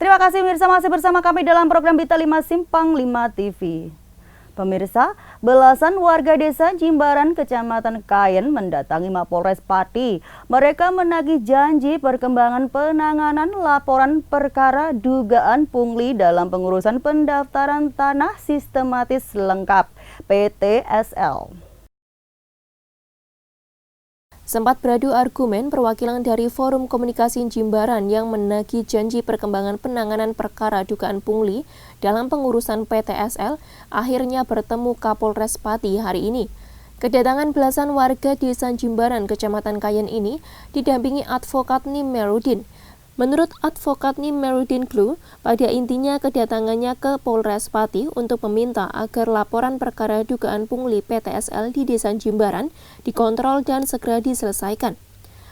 Terima kasih pemirsa, masih bersama kami dalam program Berita 5 Simpang 5 TV. Pemirsa, belasan warga desa Jimbaran, Kecamatan Kayen mendatangi Mapolres Pati. Mereka menagih janji perkembangan penanganan laporan perkara dugaan pungli dalam pengurusan pendaftaran tanah sistematis lengkap (PTSL). Sempat beradu argumen perwakilan dari Forum Komunikasi Jimbaran yang menagih janji perkembangan penanganan perkara dugaan pungli dalam pengurusan PTSL akhirnya bertemu Kapolres Pati hari ini. Kedatangan belasan warga desa Jimbaran, Kecamatan Kayen ini didampingi advokat Nimerudin. Menurut advokat Nimerudin Glu, pada intinya kedatangannya ke Polres Pati untuk meminta agar laporan perkara dugaan pungli PTSL di desa Jimbaran dikontrol dan segera diselesaikan.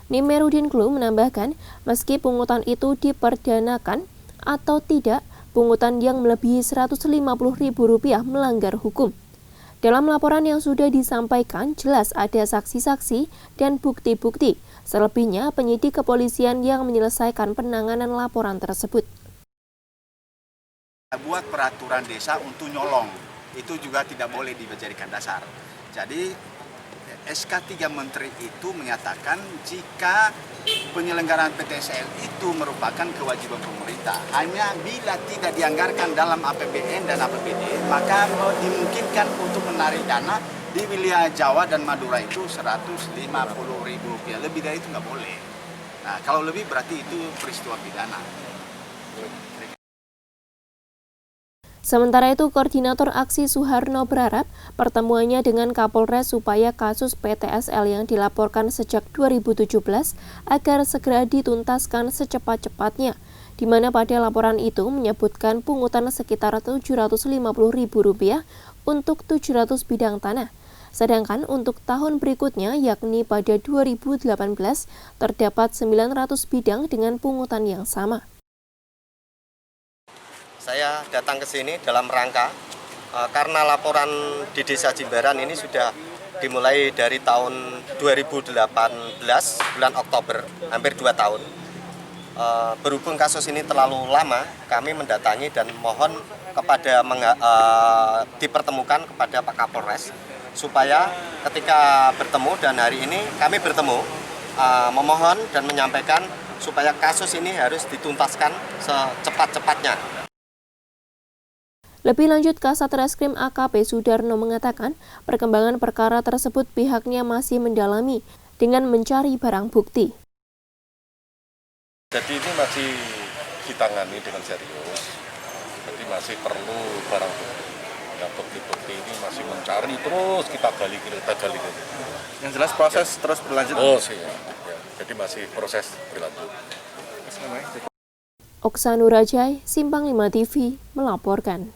Nimerudin Glu menambahkan, meski pungutan itu diperdanakan atau tidak, pungutan yang melebihi Rp150.000 melanggar hukum. Dalam laporan yang sudah disampaikan, jelas ada saksi-saksi dan bukti-bukti. Selebihnya, penyidik kepolisian yang menyelesaikan penanganan laporan tersebut. Buat peraturan desa untuk nyolong, itu juga tidak boleh dijadikan dasar. Jadi, SK 3 Menteri itu menyatakan jika penyelenggaraan PTSL itu merupakan kewajiban pemerintah. Hanya bila tidak dianggarkan dalam APBN dan APBD, maka dimungkinkan untuk menarik dana di wilayah Jawa dan Madura itu Rp150.000. Lebih dari itu nggak boleh. Nah, kalau lebih berarti itu peristiwa pidana. Sementara itu, Koordinator Aksi Suharno berharap pertemuannya dengan Kapolres supaya kasus PTSL yang dilaporkan sejak 2017 agar segera dituntaskan secepat-cepatnya, di mana pada laporan itu menyebutkan pungutan sekitar Rp750.000 untuk 700 bidang tanah. Sedangkan untuk tahun berikutnya, yakni pada 2018, terdapat 900 bidang dengan pungutan yang sama. Saya datang ke sini dalam rangka karena laporan di Desa Jimbaran ini sudah dimulai dari tahun 2018 bulan Oktober, hampir 2 tahun. Berhubung kasus ini terlalu lama, kami mendatangi dan mohon kepada dipertemukan kepada Pak Kapolres supaya ketika bertemu dan hari ini kami bertemu memohon dan menyampaikan supaya kasus ini harus dituntaskan secepat-cepatnya. Lebih lanjut, Kasat Reskrim AKP Sudarno mengatakan perkembangan perkara tersebut pihaknya masih mendalami dengan mencari barang bukti. Jadi ini masih ditangani dengan serius, jadi masih perlu barang bukti. Yang bukti-bukti ini masih mencari terus kita gali. Yang jelas proses terus berlanjut. Oh sih, ya. Jadi masih proses berlanjut. Oksanurajai, Simpang 5 TV melaporkan.